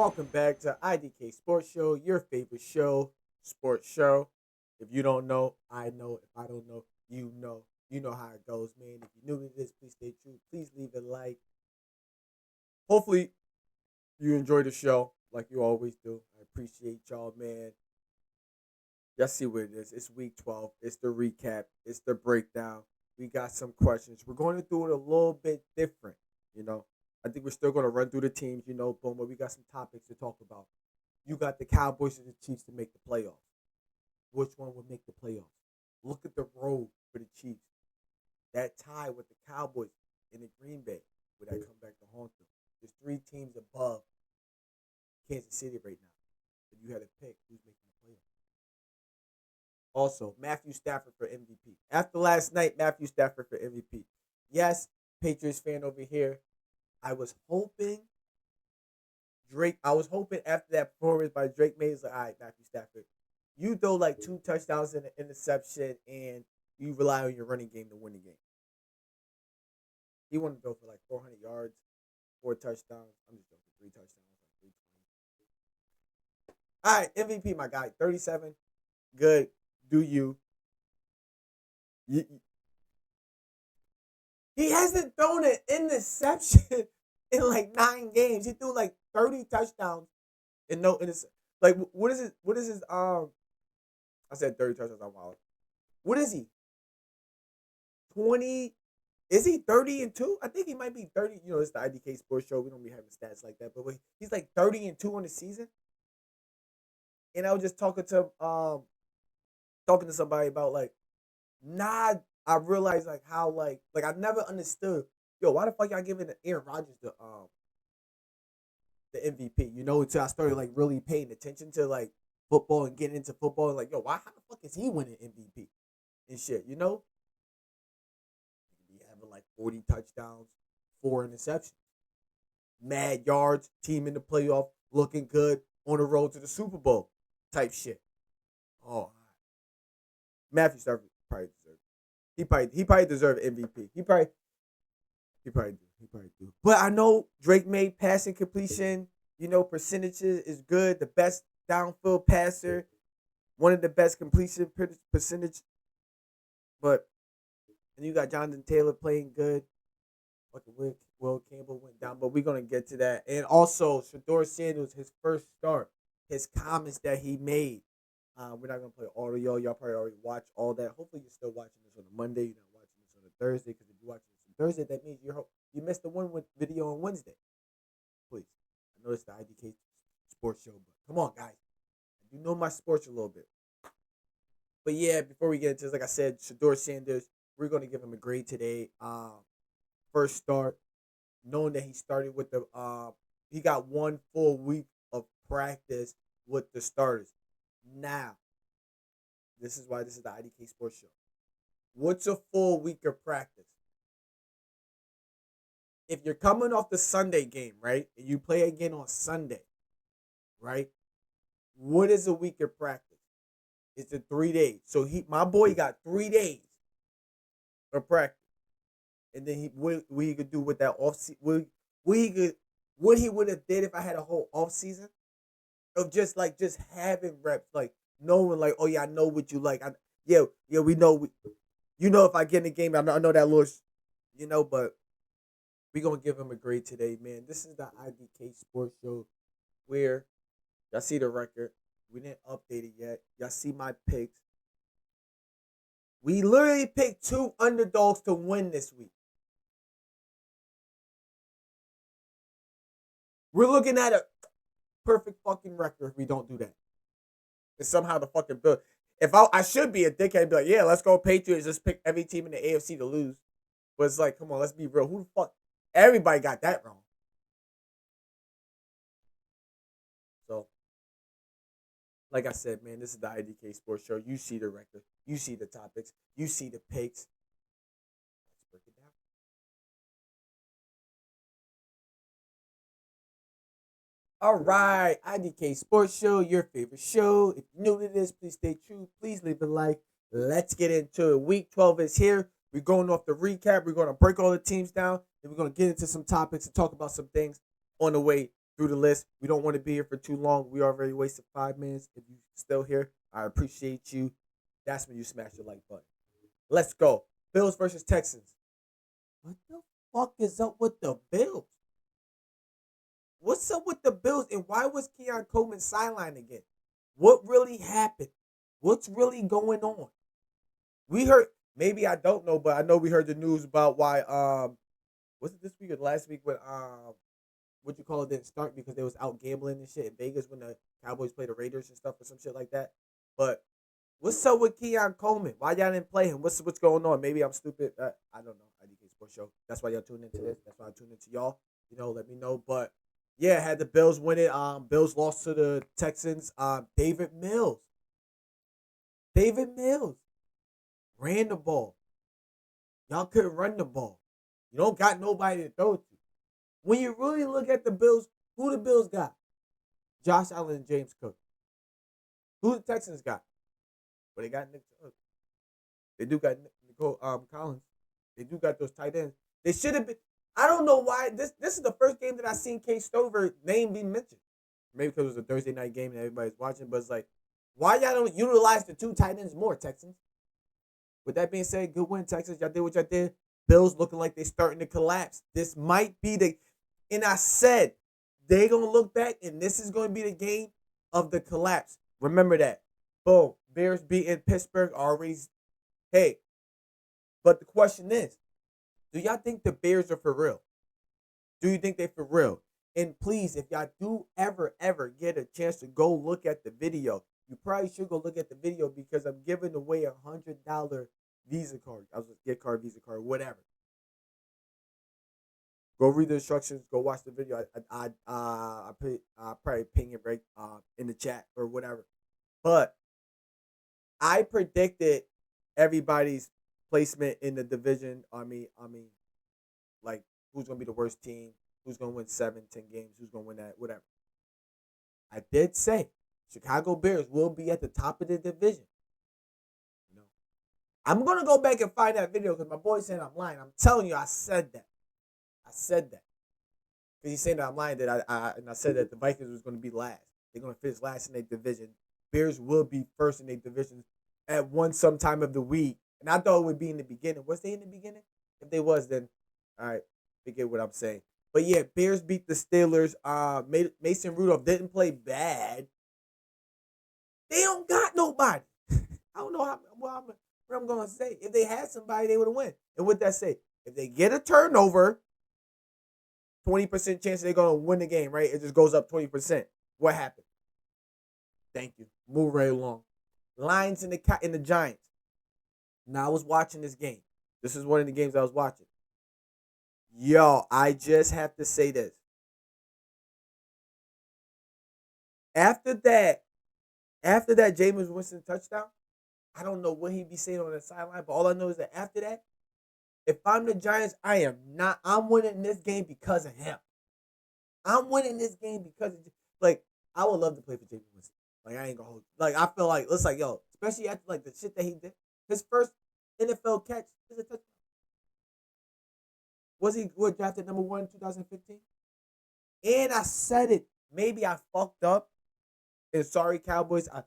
welcome back to IDK Sports Show, your favorite show, sports show. If you don't know, I know. If I don't know, you know. You know how it goes, man. If you're new to this, please stay true. Please leave a like. Hopefully, you enjoy the show like you always do. I appreciate y'all, man. Y'all see what it is. It's week 12. It's the recap. It's the breakdown. We got some questions. We're going to do it a little bit different, you know. I think we're still going to run through the teams, boom, but we got some topics to talk about. You got the Cowboys and the Chiefs to make the playoffs. Which one would make the playoffs? Look at the road for the Chiefs. That tie with the Cowboys in the Green Bay. Would that come back to haunt them? There's three teams above Kansas City right now. If you had to pick who's making the playoffs. Also, Matthew Stafford for MVP. After last night, Matthew Stafford for MVP. Yes, Patriots fan over here. I was hoping after that performance by Drake May, like, all right, Matthew Stafford, you throw like two touchdowns and an interception, and you rely on your running game to win the game. He wanted to throw for like 400 yards, four touchdowns. I'm just joking, three touchdowns, like 320. All right, MVP, my guy, 37. Good. Do you? He hasn't thrown an interception in like 9 games. He threw like 30 touchdowns and no interception. Like what is it? What is his I said 30 touchdowns. I'm wild. What is he? 20? Is he 30-2? I think he might be 30. It's the IDK Sports Show. We don't be having stats like that, but he's like 30-2 on the season. And I was just talking to somebody about like, nah. I realized like how like I never understood. Yo, why the fuck y'all giving Aaron Rodgers the MVP? Until I started like really paying attention to like football and getting into football. And like, yo, how the fuck is he winning MVP and shit? He having like 40 touchdowns, 4 interceptions, mad yards, team in the playoff, looking good on the road to the Super Bowl type shit. Oh, Matthew Stafford probably deserves. He probably deserve MVP. He probably do. But I know Drake made passing completion, percentages is good. The best downfield passer, one of the best completion percentage. But and you got Jonathan Taylor playing good. Fucking Will Campbell went down, but we're gonna get to that. And also Shador Sanders, his first start, his comments that he made. We're not gonna play all of y'all. Y'all probably already watched all that. Hopefully, you're still watching this on a Monday. You're not watching this on a Thursday, because if you're watching this on Thursday, that means you missed the one with video on Wednesday. Please, I know it's the IDK Sports Show, but come on, guys. You know my sports a little bit. But yeah, before we get into this, like I said, Shador Sanders, we're gonna give him a grade today. First start, knowing that he started with he got 1 full week of practice with the starters. Now, this is why this is the IDK Sports Show. What's a full week of practice? If you're coming off the Sunday game, right, and you play again on Sunday, right, what is a week of practice? It's 3 days. So my boy got 3 days of practice, and then what he could do with that off season? What he would have did if I had a whole off season of just having reps, like knowing like, oh yeah, I know what you like. We know. If I get in the game, I know that little, but we gonna give him a grade today, man. This is the IDK Sports Show where y'all see the record. We didn't update it yet. Y'all see my picks. We literally picked two underdogs to win this week. We're looking at a perfect fucking record if we don't do that. And somehow the fucking bill. If I should be a dickhead and be like, yeah, let's go Patriots, just pick every team in the AFC to lose. But it's like, come on, let's be real. Who the fuck? Everybody got that wrong. So, like I said, man, this is the IDK Sports Show. You see the record. You see the topics. You see the picks. Let's break it down. All right, IDK Sports Show, your favorite show. If you're new to this, please stay true. Please leave a like. Let's get into it. Week 12 is here. We're going off the recap. We're going to break all the teams down. Then we're going to get into some topics and talk about some things on the way through the list. We don't want to be here for too long. We already wasted 5 minutes. If you're still here, I appreciate you. That's when you smash the like button. Let's go. Bills versus Texans. What the fuck is up with the Bills? What's up with the Bills and why was Keon Coleman sidelined again? What really happened? What's really going on? We heard, maybe I don't know, but I know we heard the news about why was it this week or last week when what you call it didn't start because they was out gambling and shit in Vegas when the Cowboys played the Raiders and stuff or some shit like that. But what's up with Keon Coleman? Why y'all didn't play him? What's going on? Maybe I'm stupid. I don't know. IDK Sports Show. That's why y'all tuned into this. That's why I tuned into y'all. Let me know. But yeah, had the Bills win it. Bills lost to the Texans. David Mills. David Mills ran the ball. Y'all couldn't run the ball. You don't got nobody to throw to. When you really look at the Bills, who the Bills got? Josh Allen and James Cook. Who the Texans got? Well, they got Nick. They do got Nicole Collins. They do got those tight ends. They should have been. I don't know why. This is the first game that I seen Kay Stover name being mentioned. Maybe because it was a Thursday night game and everybody's watching. But it's like, why y'all don't utilize the two tight ends more, Texans? With that being said, good win, Texans. Y'all did what y'all did. Bills looking like they starting to collapse. This might be the. And I said they gonna look back, and this is gonna be the game of the collapse. Remember that. Boom. Bears beating Pittsburgh always. Hey, but the question is, do y'all think the Bears are for real? Do you think they're for real? And please, if y'all do ever get a chance to go look at the video, you probably should go look at the video because I'm giving away $100 Visa card. I was a gift card, Visa card, whatever. Go read the instructions. Go watch the video. I probably ping it right in the chat or whatever. But I predicted everybody's placement in the division. I mean, like who's gonna be the worst team? Who's gonna win 7, 10 games? Who's gonna win that? Whatever. I did say Chicago Bears will be at the top of the division. No, I'm gonna go back and find that video because my boy said I'm lying. I'm telling you, I said that. I said that. Because he's saying that I'm lying. That I said that the Vikings was going to be last. They're going to finish last in their division. Bears will be first in their division at some time of the week. And I thought it would be in the beginning. Was they in the beginning? If they was, then all right, forget what I'm saying. But yeah, Bears beat the Steelers. Mason Rudolph didn't play bad. They don't got nobody. I don't know what I'm going to say. If they had somebody, they would have won. And what that say? If they get a turnover, 20% chance they're going to win the game, right? It just goes up 20%. What happened? Thank you. Move right along. Lions and the Giants. Now, I was watching this game. This is one of the games I was watching. Yo, I just have to say this. After that Jameis Winston touchdown, I don't know what he'd be saying on the sideline, but all I know is that after that, if I'm the Giants, I'm winning this game because of him. I'm winning this game because I would love to play for Jameis Winston. Like, I ain't gonna hold. Like, I feel like, it's like, yo, especially after, like, the shit that he did. His first NFL catch is a touchdown. Was he drafted number 1 in 2015? And I said it. Maybe I fucked up. And sorry, Cowboys. I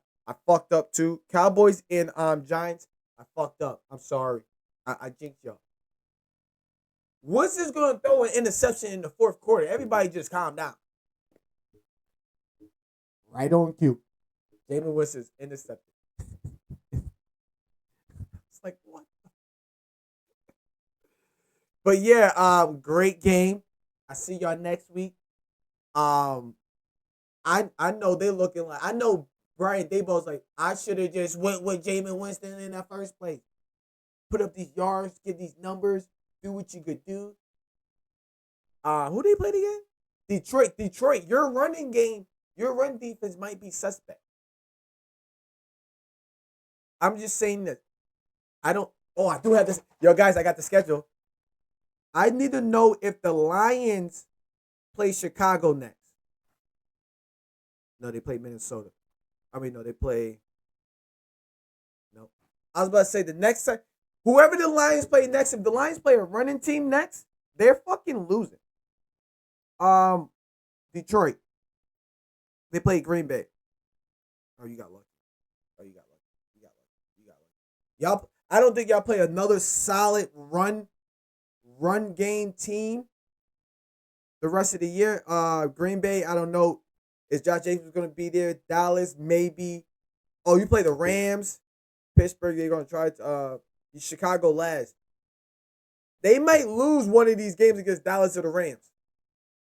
fucked up, too. Cowboys and Giants, I fucked up. I'm sorry. I jinxed y'all. Woods is going to throw an interception in the fourth quarter. Everybody just calm down. Right on cue. Jameis Winston's intercepted. It's like, what? But yeah, great game. I see y'all next week. I know they're looking like, I know Brian Daboll's like, I should have just went with Jameis Winston in that first place. Put up these yards, get these numbers, do what you could do. Who they played again? Detroit. Your run defense might be suspect. I'm just saying that. I do have this. Yo, guys, I got the schedule. I need to know if the Lions play Chicago next. No, they play Minnesota. No, they play. No. I was about to say the next time. Whoever the Lions play next, if the Lions play a running team next, they're fucking losing. Detroit. They played Green Bay. Oh, you got lucky. Oh, you got lucky. You got lucky. You got lucky. Y'all, I don't think y'all play another solid run game team the rest of the year. Green Bay, I don't know. Is Josh Jacobs going to be there? Dallas, maybe. Oh, you play the Rams. Pittsburgh, they're going to try to. Chicago last. They might lose one of these games against Dallas or the Rams.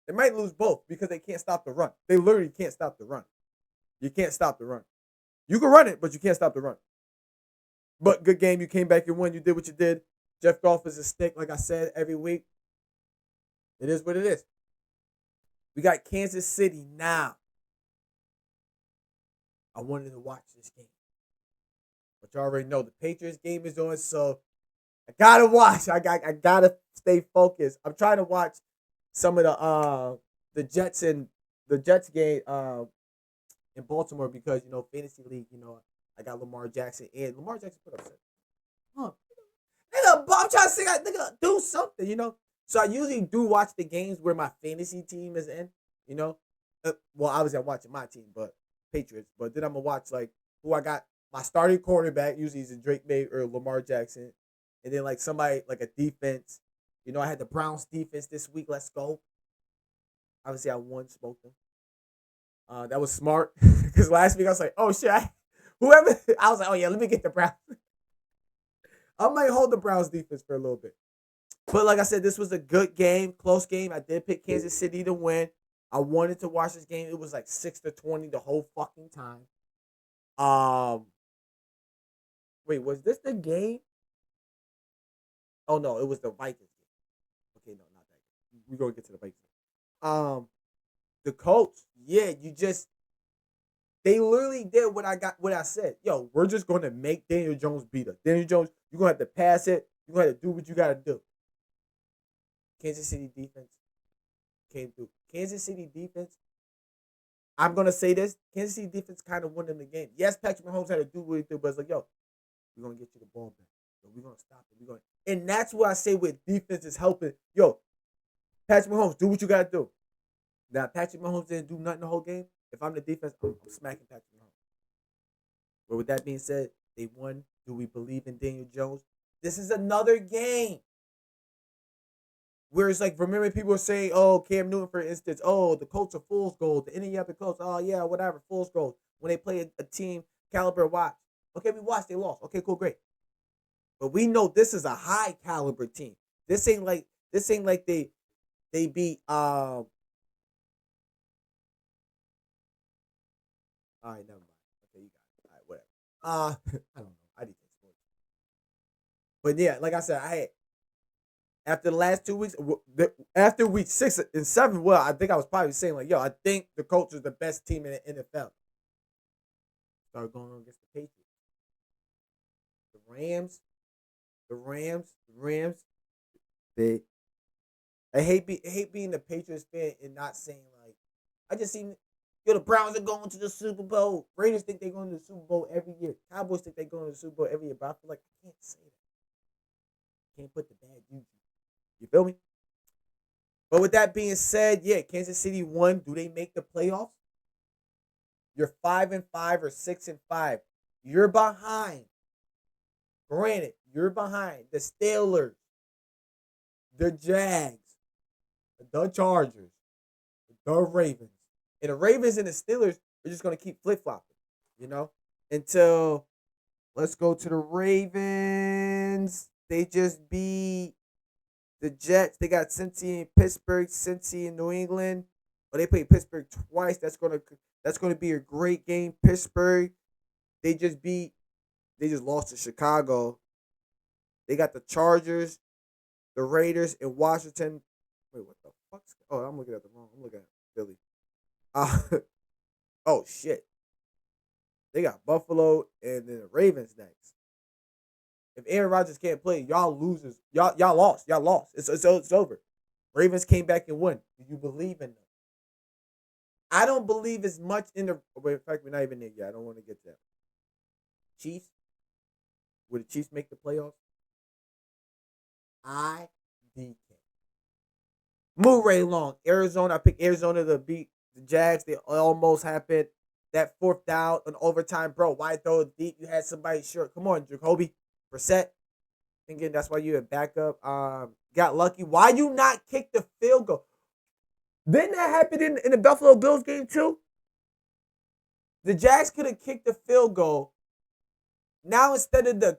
They might lose both because they can't stop the run. They literally can't stop the run. You can't stop the run. You can run it, but you can't stop the run. But good game. You came back and won. You did what you did. Jeff Goff is a stick, like I said, every week. It is what it is. We got Kansas City now. I wanted to watch this game. But you already know the Patriots game is on, so I gotta watch. I gotta stay focused. I'm trying to watch some of the Jets game in Baltimore because fantasy league. I got Lamar Jackson and Lamar Jackson put up 7. Huh. Nigga, I'm trying to say, nigga, do something. So I usually do watch the games where my fantasy team is in. Well, obviously I'm watching my team, but Patriots. But then I'm gonna watch like who I got. My starting quarterback usually is a Drake May or Lamar Jackson, and then like somebody like a defense. I had the Browns defense this week. Let's go. Obviously, I won, smoked them. That was smart because last week I was like, oh shit, I was like, oh yeah, let me get the Browns. I might hold the Browns defense for a little bit. But like I said, this was a good game, close game. I did pick Kansas City to win. I wanted to watch this game. It was like 6-20 the whole fucking time. Wait, was this the game? Oh no, it was the Vikings game. Okay, no, not that game. We're gonna get to the Vikings. The Colts, yeah, they literally did what I said. Yo, we're just gonna make Daniel Jones beat us. Daniel Jones, you're gonna have to pass it. You're gonna have to do what you gotta do. Kansas City defense came through. Kansas City defense, I'm gonna say this. Kansas City defense kind of won them the game. Yes, Patrick Mahomes had to do what he did, but it's like, yo, we're gonna get you the ball back. Yo, we're gonna stop it. And that's what I say with defense is helping. Yo, Patrick Mahomes, do what you gotta do. Now, Patrick Mahomes didn't do nothing the whole game. If I'm the defense, I'm smacking Patrick Mahomes. But with that being said, they won. Do we believe in Daniel Jones? This is another game where it's like, remember people were saying, oh, Cam Newton, for instance, oh, the Colts are fool's gold. The Indianapolis Colts, oh, yeah, whatever, fool's gold. When they play a team caliber watch. Okay, we watched, they lost. Okay, cool, great. But we know this is a high caliber team. This ain't like they beat all right, never mind. Okay, you got it. All right, whatever. I don't know. I didn't take sports. But yeah, like I said, after the last 2 weeks, after week 6 and 7, well, I think I was probably saying like, yo, I think the Colts are the best team in the NFL. Started going on against the Patriots. The Rams. I hate being the Patriots fan and not saying like, I just seen. Yo, the Browns are going to the Super Bowl. Raiders think they're going to the Super Bowl every year. Cowboys think they're going to the Super Bowl every year. But I feel like I can't say that. Can't put the bad juju. You feel me? But with that being said, yeah, Kansas City won. Do they make the playoffs? You're 5-5 or 6-5. You're behind. Granted, you're behind the Steelers, the Jags, the Chargers, the Ravens. And the Ravens and the Steelers are just going to keep flip-flopping, until let's go to the Ravens. They just beat the Jets. They got Cincy in Pittsburgh, Cincy in New England. But they played Pittsburgh twice. That's going to be a great game. Pittsburgh, they just lost to Chicago. They got the Chargers, the Raiders, and Washington. Wait, what the fuck's? Oh, I'm looking at the wrong. I'm looking at Philly. Oh shit. They got Buffalo and then the Ravens next. If Aaron Rodgers can't play, y'all losers. Y'all lost. Y'all lost. It's over. Ravens came back and won. Do you believe in them? I don't believe as much in the. Wait, in fact, we're not even there yet. I don't want to get to that. Chiefs. Would the Chiefs make the playoffs? IDK. Move right along. Arizona. I picked Arizona to beat The Jags, they almost happened. That fourth down on overtime, bro. Why throw it deep? You had somebody short. Come on, Jacoby Brissett. Thinking that's why you had backup. Got lucky. Why you not kick the field goal? Didn't that happen in the Buffalo Bills game too? The Jags could have kicked the field goal. Now instead of the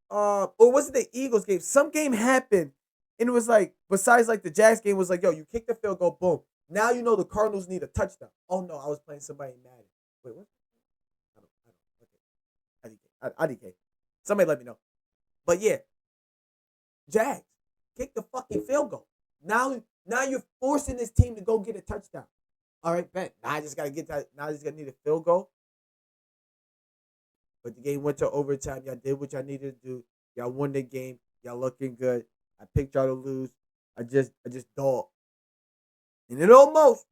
or was it the Eagles game? Some game happened, and it was like besides like the Jags game was like, yo, you kick the field goal, boom. Now you know the Cardinals need a touchdown. Oh no, I was playing somebody in Madden. Wait, what? I don't. Okay, IDK. Somebody let me know. But yeah, Jags kick the fucking field goal. Now you're forcing this team to go get a touchdown. All right, bet. Now I just gotta get that. Now I just gotta need a field goal. But the game went to overtime. Y'all did what y'all needed to do. Y'all won the game. Y'all looking good. I picked y'all to lose. I just dog. And it almost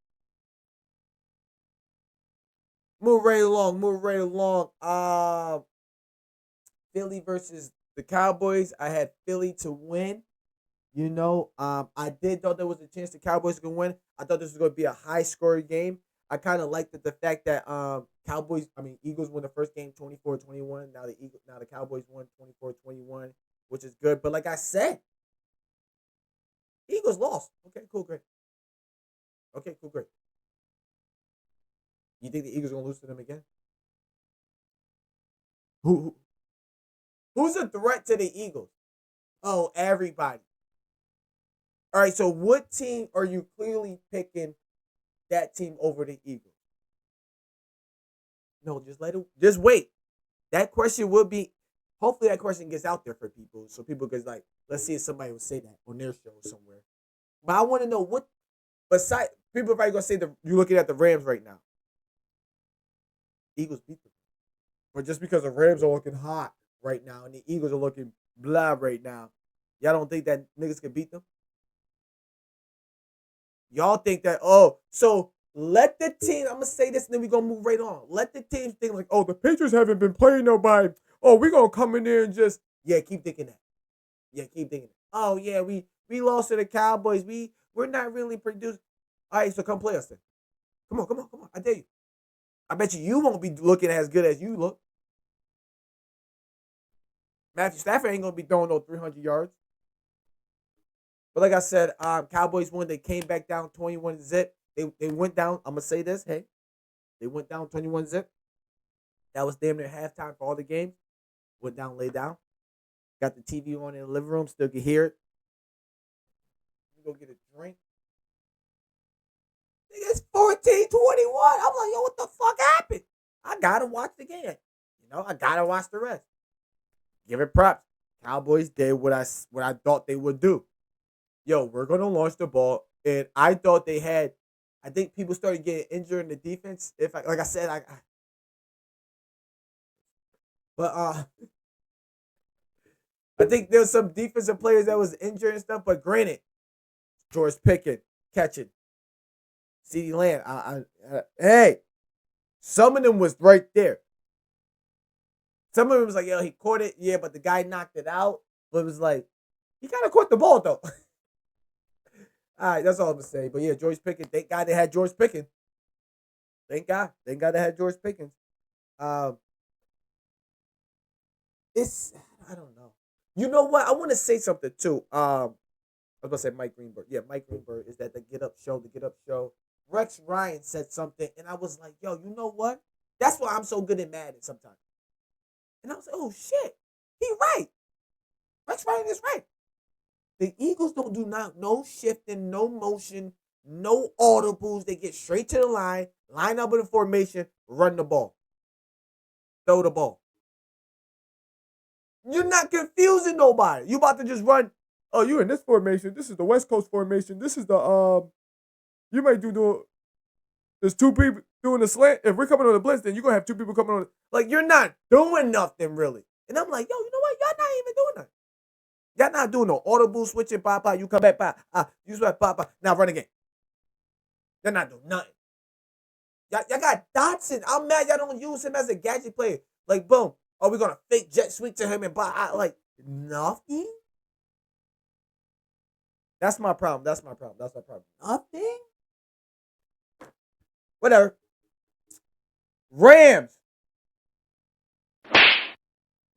move right along. Move right along. Philly versus the Cowboys. I had Philly to win. I did thought there was a chance the Cowboys could win. I thought this was going to be a high scoring game. I kind of liked the fact that Eagles won the first game 24-21. Now the Cowboys won 24-21, which is good. But like I said, Eagles lost. Okay, cool, great. Okay, cool, great. You think the Eagles are going to lose to them again? Who who's a threat to the Eagles? Oh, everybody. All right, so what team are you clearly picking that team over the Eagles? No, just wait. That question will be hopefully that question gets out there for people. So people can like, let's see if somebody will say that on their show somewhere. But I want to know what besides people are probably gonna say you're looking at the Rams right now. Eagles beat them. But just because the Rams are looking hot right now and the Eagles are looking blah right now, y'all don't think that niggas can beat them? Y'all think that, so let the team, I'm going to say this and then we're going to move right on. Let the teams think like, the Patriots haven't been playing nobody. Oh, we're going to come in there and just, yeah, keep thinking that. Yeah, keep thinking that. Oh, yeah, we lost to the Cowboys. We're not really producing. All right, so come play us then. Come on, come on, come on. I dare you. I bet you won't be looking as good as you look. Matthew Stafford ain't going to be throwing no 300 yards. But like I said, Cowboys won. They came back down 21 zip. They went down. I'm gonna say this. Hey, they went down 21 zip. That was damn near halftime for all the games. Went down, lay down. Got the TV on in the living room. Still can hear it. You go get a drink. It's 14-21. I'm like, yo, what the fuck happened? I gotta watch the game. I gotta watch the rest. Give it props. Cowboys did what I thought they would do. Yo, we're gonna launch the ball, and I thought they had. I think people started getting injured in the defense. Like I said, but I think there's some defensive players that was injured and stuff. But granted, George Pickett catching, CeeDee Lamb. Hey, some of them was right there. Some of them was like, yo, he caught it, yeah, but the guy knocked it out. But it was like, he kind of caught the ball though. All right, that's all I'm gonna say. But yeah, George Pickens. Thank God they had George Pickens. Thank God. Thank God they had George Pickens. Um, it's I don't know. You know what? I want to say something too. I was gonna say Mike Greenberg. Yeah, Mike Greenberg is that the Get Up Show. The Get Up Show. Rex Ryan said something, and I was like, yo, you know what? That's why I'm so good at Madden sometimes. And I was like, oh shit, he right. Rex Ryan is right. The Eagles don't do no shifting, no motion, no audibles. They get straight to the line up in a formation, run the ball, throw the ball. You're not confusing nobody. You about to just run. Oh, you're in this formation. This is the West Coast formation. This is the You might do the. There's two people doing the slant. If we're coming on the blitz, then you're gonna have two people coming on. Like you're not doing nothing really. And I'm like, yo, you know what? Y'all not even doing nothing. Y'all not doing no audible switching, pop. You come back, pop. You switch, pop. Now run again. They're not doing nothing. Y'all got Dotson. I'm mad y'all don't use him as a gadget player. Like, boom. Are we gonna fake jet sweep to him and buy like nothing? That's my problem. Nothing. Whatever. Rams.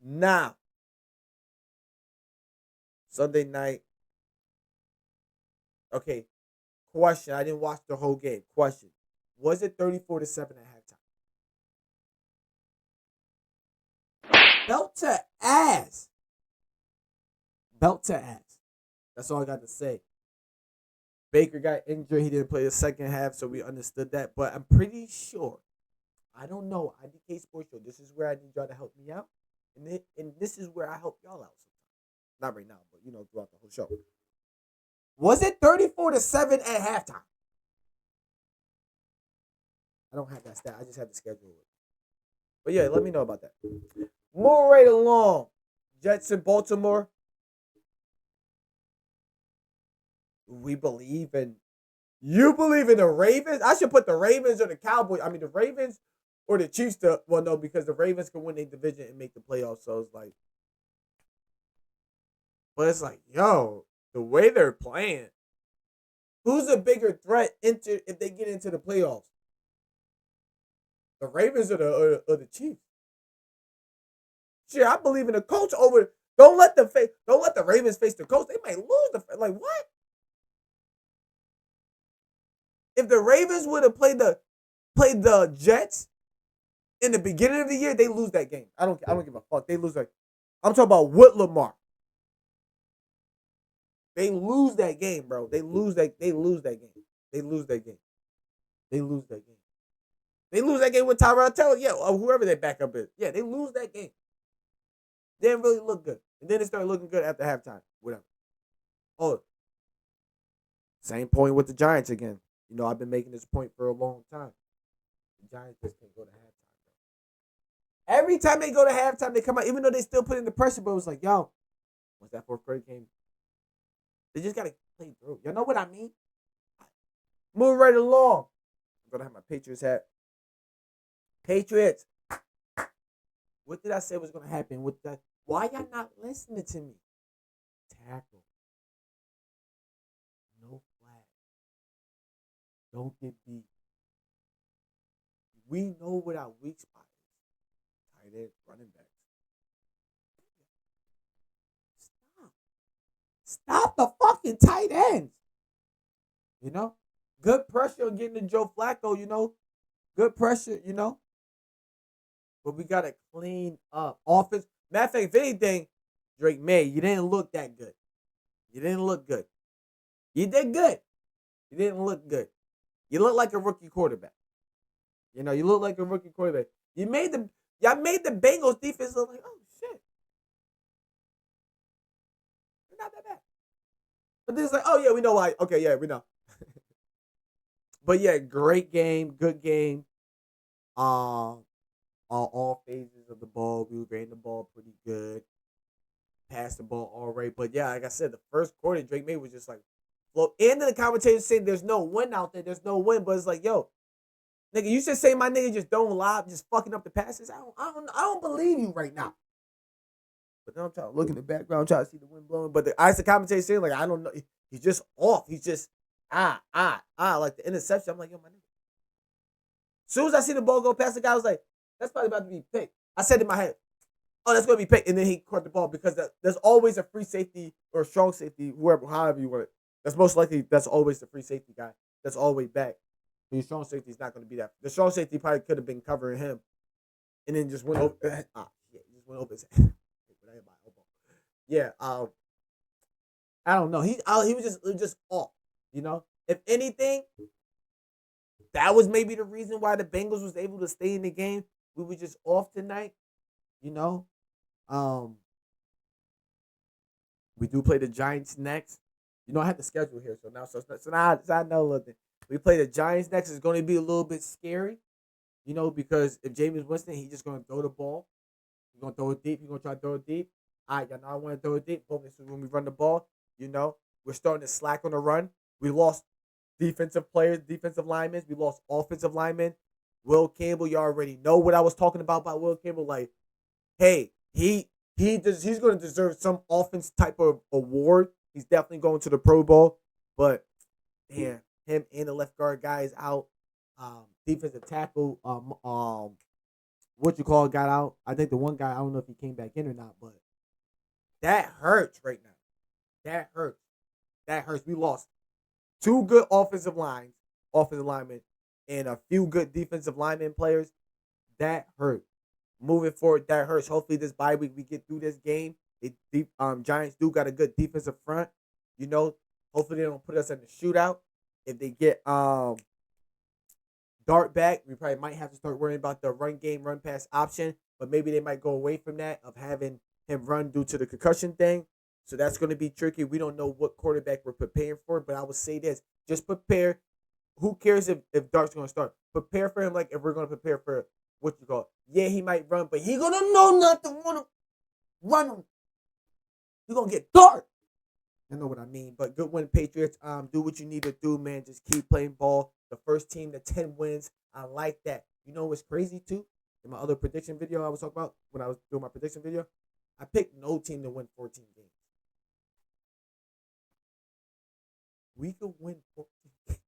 Now, Sunday night. Okay. Question. I didn't watch the whole game. Question. Was it 34-7 at halftime? Belt to ass. Belt to ass. That's all I got to say. Baker got injured. He didn't play the second half, so we understood that. But I'm pretty sure. I don't know. IDK Sports Show. This is where I need y'all to help me out. And this is where I help y'all out sometimes. Not right now, but throughout the whole show. Was it 34-7 at halftime? I don't have that stat. I just have the schedule. But yeah, let me know about that. Moving right along. Jets in Baltimore. We believe in. You believe in the Ravens? I should put the Ravens or the Cowboys. I mean, the Ravens or the Chiefs. Well, no, because the Ravens can win their division and make the playoffs. So it's like. But it's like, yo, the way they're playing. Who's a bigger threat if they get into the playoffs? The Ravens or the Chiefs? Shit, I believe in the coach over. Don't let the Ravens face the coach. They might lose like what? If the Ravens would have played the Jets in the beginning of the year, they lose that game. I don't give a fuck. They lose that. I'm talking about with Lamar. They lose that game, bro. They lose that game. They lose that game. They lose that game. They lose that game with Tyrod Taylor. Yeah, or whoever their backup is. Yeah, they lose that game. They didn't really look good. And then it started looking good after halftime. Whatever. Oh, same point with the Giants again. I've been making this point for a long time. The Giants just can't go to halftime. Every time they go to halftime, they come out, even though they still put in the pressure, but it was like, yo, what's that fourth grade game? They just got to play through. You know what I mean? Move right along. I'm going to have my Patriots hat. Patriots. What did I say was going to happen with that? Why y'all not listening to me? Tackle. No flag. Don't get beat. We know what our weak spot is. Tight end, running back. Stop the fucking tight ends. Good pressure on getting to Joe Flacco, Good pressure, But we got to clean up. Offense. Matter of fact, if anything, Drake May, you didn't look that good. You didn't look good. You did good. You didn't look good. You look like a rookie quarterback. You look like a rookie quarterback. Y'all made the Bengals defense look like, oh shit. They're not that bad. But then it's like, oh yeah, we know why. Okay, yeah, we know. But yeah, great game, good game. On all phases of the ball, we were getting the ball pretty good. Passed the ball all right. But yeah, like I said, the first quarter, Drake May was just like, float. And then the commentators saying there's no win out there. There's no win. But it's like, yo, nigga, you should say my nigga just don't lie, just fucking up the passes. I don't believe you right now. But then I'm trying to look in the background, trying to see the wind blowing. But the commentator saying, like, I don't know. He's just off. He's just, like the interception. I'm like, yo, my nigga. As soon as I see the ball go past the guy, I was like, that's probably about to be picked. I said in my head, oh, that's going to be picked. And then he caught the ball because there's always a free safety or a strong safety, however you want it. That's most likely, that's always the free safety guy. That's always back. The strong safety is not going to be that. The strong safety probably could have been covering him. And then just went over. Just went over his head. Yeah, I don't know. He was just off. If anything, that was maybe the reason why the Bengals was able to stay in the game. We were just off tonight. We do play the Giants next. I have the schedule here, so now I know a little bit. We play the Giants next. It's going to be a little bit scary, because if Jameis Winston, he's just going to throw the ball. He's going to throw it deep. He's going to try to throw it deep. All right, y'all know I want to throw it deep. Boom, this is when we run the ball. We're starting to slack on the run. We lost defensive players, defensive linemen. We lost offensive linemen. Will Campbell, you already know what I was talking about Will Campbell. Like, hey, he's going to deserve some offense type of award. He's definitely going to the Pro Bowl. But, damn, him and the left guard guy is out. defensive tackle, what you call got out. I think the one guy, I don't know if he came back in or not, but that hurts right now. That hurts. That hurts. We lost two good offensive linemen, and a few good defensive lineman players. That hurt. Moving forward, that hurts. Hopefully, this bye week we get through this game. Giants do got a good defensive front. You know, hopefully they don't put us in the shootout. If they get Dart back, we probably might have to start worrying about the run game, run pass option. But maybe they might go away from that of having him run due to the concussion thing. So that's going to be tricky. We don't know what quarterback we're preparing for. But I would say this: just prepare. Who cares if Dart's going to start? Prepare for him like if we're going to prepare for what you call it. Yeah, he might run, but he going to know not to want to run him. You're going to get Dart. You know what I mean? But good win, Patriots. Do what you need to do, man. Just keep playing ball. The first team to 10 wins. I like that. You know what's crazy, too? In my other prediction video I was talking about, when I was doing my prediction video, I picked no team to win 14 games. We could win 14 games.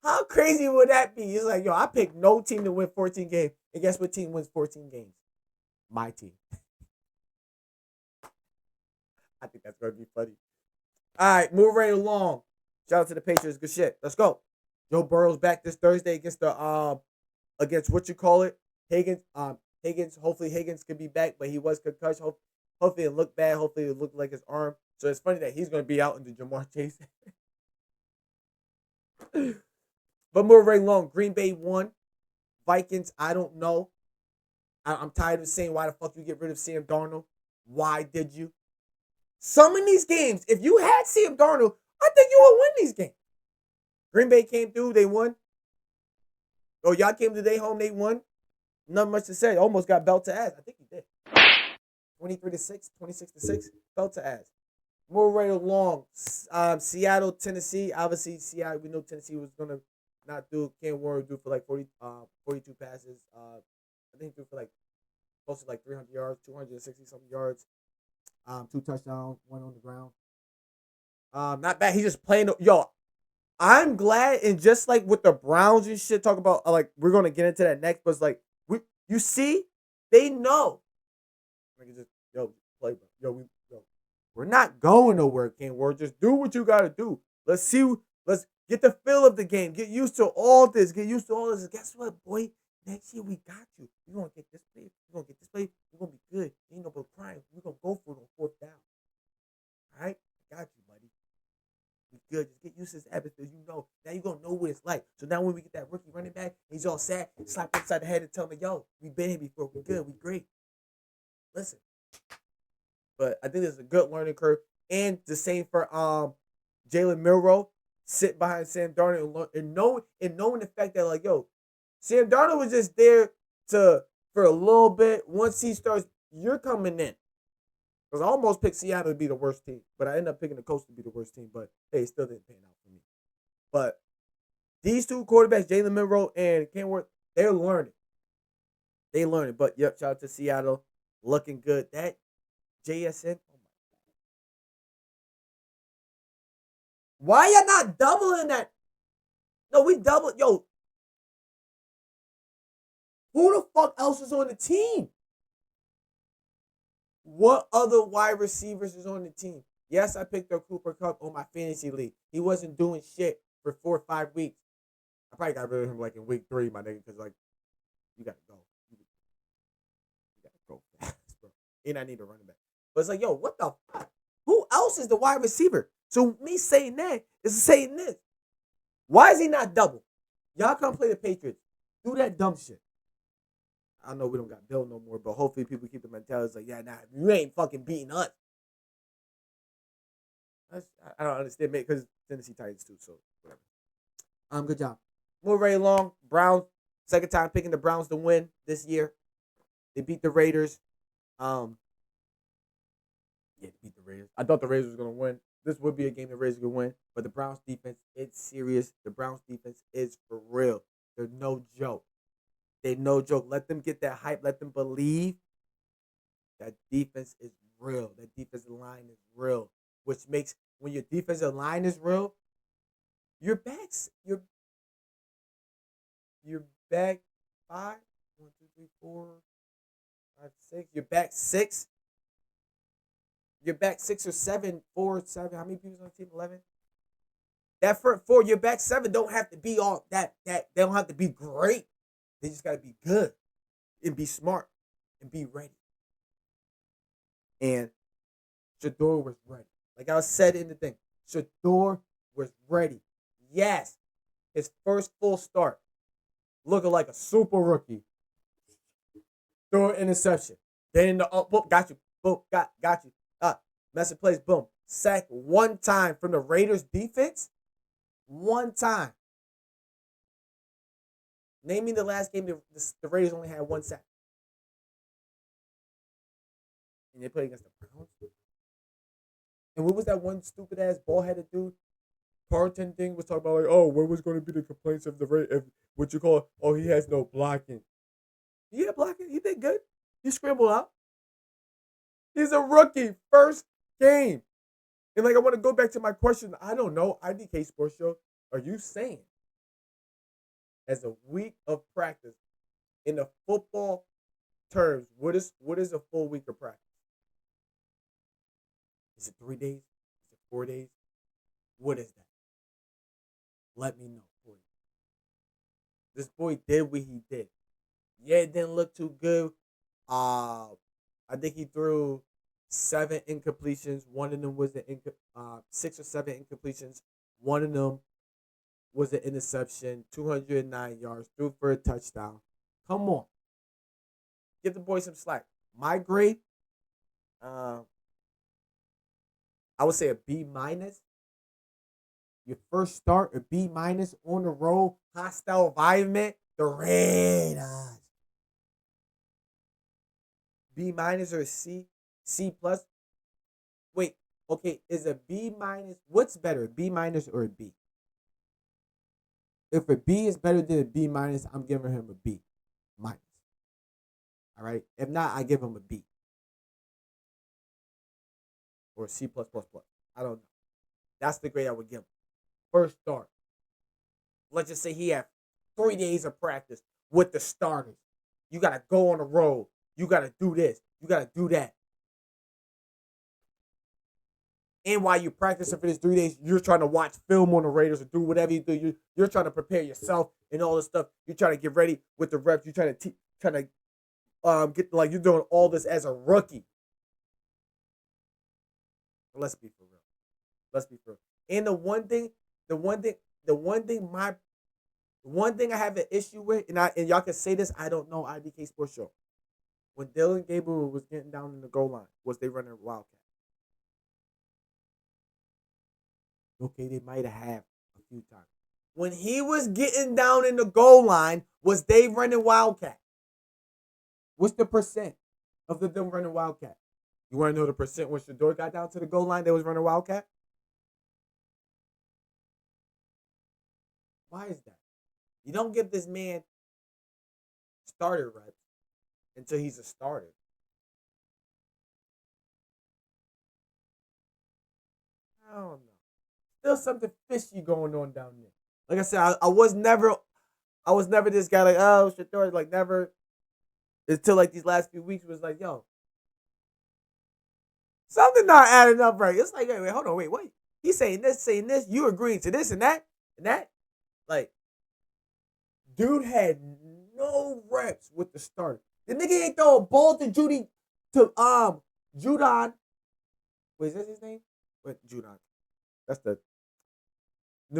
How crazy would that be? It's like, yo, I picked no team to win 14 games. And guess what team wins 14 games? My team. I think that's going to be funny. All right, move right along. Shout out to the Patriots. Good shit. Let's go. Joe Burrow's back this Thursday against the against what you call it, Higgins. Higgins. Hopefully Higgins can be back, but he was concussed. Hopefully it looked bad. Hopefully it looked like his arm. So it's funny that he's going to be out in the Jamar Chase. But move right along. Green Bay won. Vikings. I don't know. I'm tired of saying why the fuck you get rid of Sam Darnold. Why did you? Some of these games, if you had Sam Darnold, I think you would win these games. Green Bay came through, they won. Oh, y'all came to their home, they won. Nothing much to say. Almost got belt to ass. I think he did. 23-6, 26-6, belt to ass. Move right along. Seattle, Tennessee. Obviously, Seattle. We know Tennessee was gonna not do. Cam Warren do for like 42 passes. I think he threw for like close to like 300 yards, 260 something yards. 2 touchdowns, 1 on the ground. Not bad. He's just playing. Yo, I'm glad, and just like with the Browns and shit, talk about like we're gonna get into that next, but it's like you see, they know. Like just play, bro. We're not going nowhere, King Ward. Just do what you gotta do. Let's see. Let's get the feel of the game. Get used to all this. Get used to all this. Guess what, boy? Next year we got you. We're gonna get this play. We're gonna get this play. We're gonna be good. Ain't no crying. We're gonna go for it on 4th down. All right? I got you, buddy. We good. Just get used to this atmosphere. You know. Now you're gonna know what it's like. So now when we get that rookie running back, he's all sad, slap him inside the head and tell me, yo, we been here before. We good. We great. Listen. But I think there's a good learning curve. And the same for Jalen Milroe. Sit behind Sam Darnold and knowing the fact that, like, yo, Sam Darnold was just there for a little bit. Once he starts, you're coming in. Because I almost picked Seattle to be the worst team, but I ended up picking the Colts to be the worst team. But hey, it still didn't pan out for me. But these two quarterbacks, Jalen Milroe and Kenworth, they're learning. They learning. But yep, shout out to Seattle, looking good. That JSN. Oh my God. Why y'all not doubling that? No, we doubled. Yo, who the fuck else is on the team? What other wide receivers is on the team? Yes, I picked up Cooper Kupp on my fantasy league. He wasn't doing shit for 4 or 5 weeks. I probably got rid of him like in week 3, my nigga, because like you gotta go. You gotta go fast, bro. And I need a running back. But it's like, yo, what the fuck? Who else is the wide receiver? So me saying that is saying this. Why is he not double? Y'all come play the Patriots. Do that dumb shit. I know we don't got Bill no more, but hopefully people keep the mentality. It's like, yeah, nah, you ain't fucking beating us. I don't understand, mate, because Tennessee Titans too, so whatever. Good job. Move right along. Browns, second time picking the Browns to win this year. They beat the Raiders. Yeah, they beat the Raiders. I thought the Raiders was gonna win. This would be a game the Raiders could win, but the Browns defense, it's serious. The Browns defense is for real. They're no joke. They're no joke. Let them get that hype. Let them believe that defense is real. That defensive line is real. which makes when your defensive line is real, your your back five, 1, 2, 3, 4, 5, 6. Your back six. Your back 6 or 7, 4, 7. How many people on the team? 11. That front four, your back seven don't have to be all that. They don't have to be great. They just gotta be good and be smart and be ready. And Shador was ready. Like I said in the thing, Shador was ready. Yes, his first full start, looking like a super rookie. Throw an interception. Then in the boom, got you. Boom, got you. Messing plays, boom. Sack one time from the Raiders defense. One time. Name me the last game the Raiders only had one sack. And they played against the Browns. And what was that one stupid ass ball headed dude? Parton thing was talking about like, oh, what was going to be the complaints of the Raiders? What you call it? Oh, he has no blocking. He had blocking. He did good. He scrambled out. He's a rookie. First game. And like I want to go back to my question. I don't know. IDK Sports Show. Are you saying as a week of practice in the football terms, what is a full week of practice? Is it 3 days? Is it 4 days? What is that? Let me know, please. This boy did what he did. Yeah, it didn't look too good. I think he threw 7 incompletions. One of them was 6 or 7 incompletions. One of them was an interception. 209 yards. Threw for a touchdown. Come on, give the boy some slack. My grade, I would say a B minus. Your first start, a B minus on the road, hostile environment, the Raiders. B minus or a C, C plus. Wait, okay, is a B minus? What's better, a B minus or a B? If a B is better than a B minus, I'm giving him a B minus. All right. If not, I give him a B or a C plus plus plus. I don't know. That's the grade I would give him. First start. Let's just say he had 3 days of practice with the starters. You gotta go on the road. You gotta do this. You gotta do that. And while you're practicing for this 3 days, you're trying to watch film on the Raiders or do whatever you do. You're trying to prepare yourself and all this stuff. You're trying to get ready with the reps. You're trying to get like you're doing all this as a rookie. Let's be for real. Let's be for real. And the one thing I have an issue with, and y'all can say this, I don't know IDK Sports Show. When Dylan Gabriel was getting down in the goal line, was they running Wildcat? Okay, they might have a few times. When he was getting down in the goal line, was they running Wildcat? What's the percent of them running Wildcat? You want to know the percent when Shador got down to the goal line, they was running Wildcat? Why is that? You don't give this man starter reps until he's a starter. I don't know. Still something fishy going on down there. Like I said, I was never this guy like, oh, Shador, like never until like these last few weeks was like, yo, something not adding up right. It's like, wait, hold on, wait. He's saying this, you agreeing to this and that, and that. Like, dude had no reps with the start. The nigga ain't throw a ball to Judon. Wait, is that his name? Wait, Judon. That's the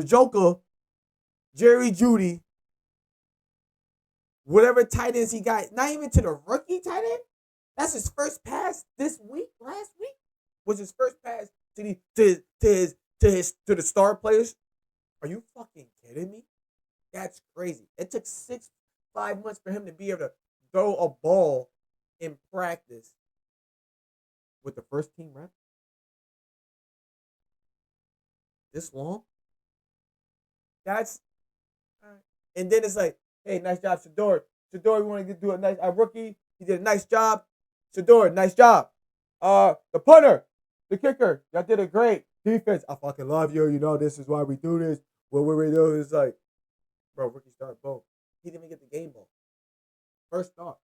Joker, Jerry Judy, whatever tight ends he got, not even to the rookie tight end. That's his first pass this week. Last week was his first pass to the star players. Are you fucking kidding me? That's crazy. It took 5 months for him to be able to throw a ball in practice with the first team rep. This long? That's and then it's like, hey, nice job, Shador. Shador, we want to do a nice rookie. He did a nice job. Shador, nice job. The punter, the kicker, y'all did it great. defense, I fucking love you. You know, this is why we do this. What we do is like, bro, rookie start, boom. He didn't even get the game ball. First start.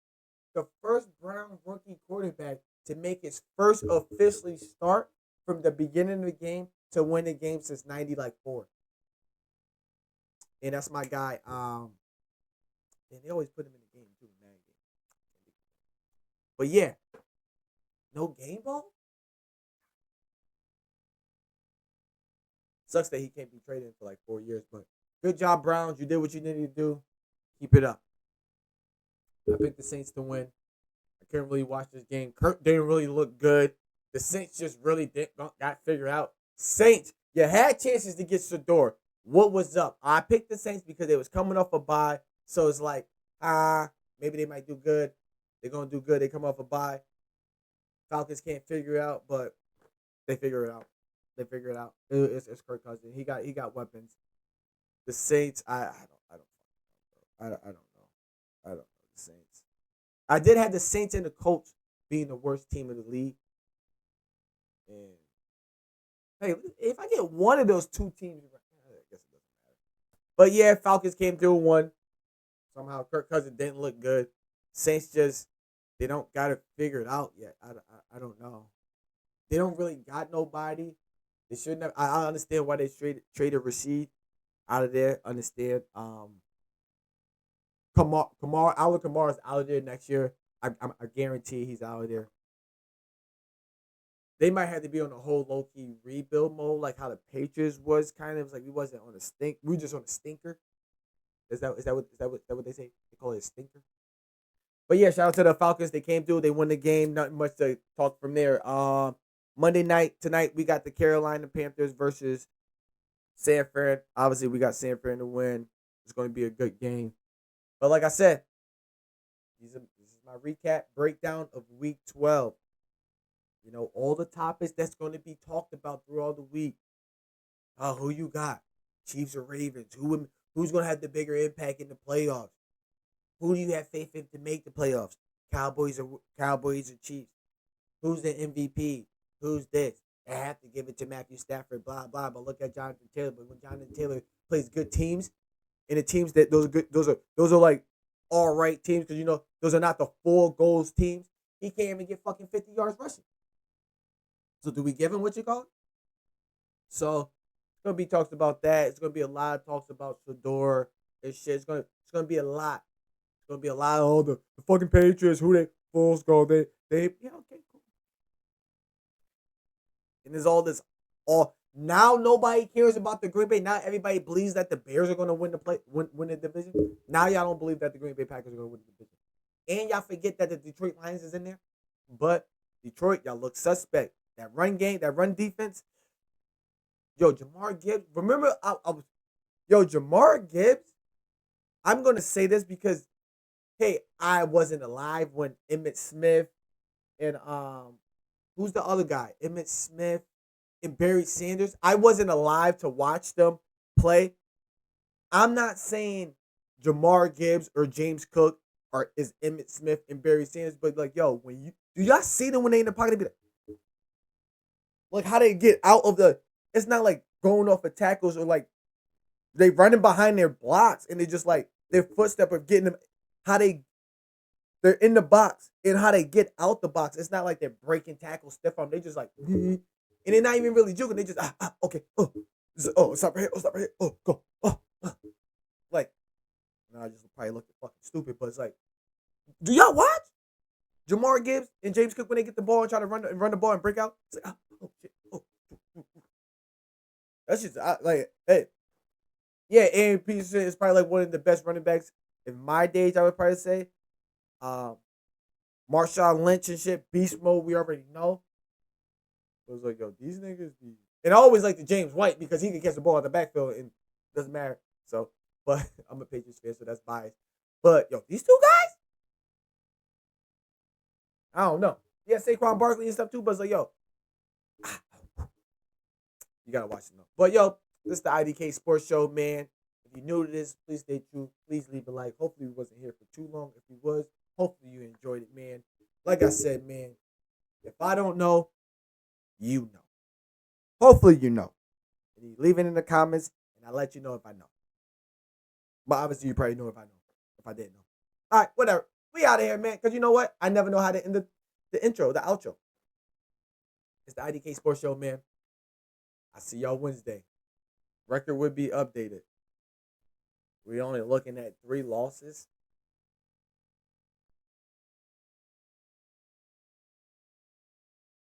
The first Brown rookie quarterback to make his first officially start from the beginning of the game to win the game since 90 like four. And that's my guy. And they always put him in the game too, man. But yeah, no game ball? Sucks that he can't be traded for like 4 years, but good job, Browns. You did what you needed to do. Keep it up. I picked the Saints to win. I couldn't really watch this game. Kirk didn't really look good. The Saints just really got figured out. Saints, you had chances to get Shador. What was up? I picked the Saints because they was coming off a bye. So it's like, maybe they might do good. They're gonna do good. They come off a bye. Falcons can't figure it out, but they figure it out. They figure it out. It's Kirk Cousins. He got weapons. The Saints, I don't know. I don't know the Saints. I did have the Saints and the Colts being the worst team in the league. And hey, if I get one of those two teams, I guess it doesn't matter. But yeah, Falcons came through and won. Somehow Kirk Cousins didn't look good. Saints just they don't got it figured out yet. I don't know. They don't really got nobody. They shouldn't have. I understand why they traded Rashid out of there. Understand. Alvin Kamara is out of there next year. I guarantee he's out of there. They might have to be on a whole low key rebuild mode, like how the Patriots was kind of like we wasn't on a stink. We were just on a stinker. Is that what they say? They call it a stinker. But yeah, shout out to the Falcons. They came through. They won the game. Nothing much to talk from there. Monday night tonight we got the Carolina Panthers versus San Fran. Obviously, we got San Fran to win. It's going to be a good game. But like I said, this is my recap breakdown of Week 12. You know all the topics that's going to be talked about throughout the week. Who you got? Chiefs or Ravens? Who's going to have the bigger impact in the playoffs? Who do you have faith in to make the playoffs? Cowboys or Chiefs? Who's the MVP? Who's this? I have to give it to Matthew Stafford, blah blah. But look at Jonathan Taylor. But when Jonathan Taylor plays good teams, and the teams that those are good, those are like all right teams because you know those are not the full goals teams. He can't even get fucking 50 yards rushing. So do we give him what you call it? So it's gonna be talks about that. It's gonna be a lot of talks about Shador and shit. It's gonna be a lot. It's gonna be a lot of all the fucking Patriots. Who they fools go? They yeah okay cool. And there's all this all now nobody cares about the Green Bay. Now everybody believes that the Bears are gonna win the division. Now y'all don't believe that the Green Bay Packers are gonna win the division. And y'all forget that the Detroit Lions is in there. But Detroit, y'all look suspect. That run game, that run defense. Yo, Jamar Gibbs. Remember, I was Jamar Gibbs. I'm gonna say this because hey, I wasn't alive when Emmett Smith and who's the other guy? Emmett Smith and Barry Sanders. I wasn't alive to watch them play. I'm not saying Jamar Gibbs or James Cook or is Emmett Smith and Barry Sanders, but like, yo, when you do y'all see them when they in the pocket, they be like how they get out of the. It's not like going off of tackles or like they running behind their blocks and they just like their footstep of getting them. How they're in the box and how they get out the box. It's not like they're breaking tackles stiff on. They just like and they're not even really juking. They just okay stop right here stop right here go like no I just probably look fucking stupid but it's like do y'all watch Jamar Gibbs and James Cook when they get the ball and try to run the ball and break out? It's like oh shit that's just like hey yeah and Peterson is probably like one of the best running backs in my days I would probably say. Um, Marshawn Lynch and shit, beast mode. We already know. It was like, yo, these niggas be. And I always like the James White because he can catch the ball in the backfield and it doesn't matter. So, but I'm a Patriots fan, so that's biased. But yo, these two guys, I don't know. Yeah, Saquon Barkley and stuff too, but it's like, yo, you gotta watch it though. But yo, this is the IDK Sports Show, man. If you're new to this, please stay tuned. Please leave a like. Hopefully, we wasn't here for too long. If you was, hopefully you enjoyed it, man. Like I said, man, if I don't know, you know. Hopefully you know. And you leave it in the comments, and I'll let you know if I know. But obviously, you probably know if I know. If I didn't know. All right, whatever. We out of here, man. Because you know what? I never know how to end the intro, the outro. It's the IDK Sports Show, man. I see y'all Wednesday. Record would be updated. We're only looking at 3 losses.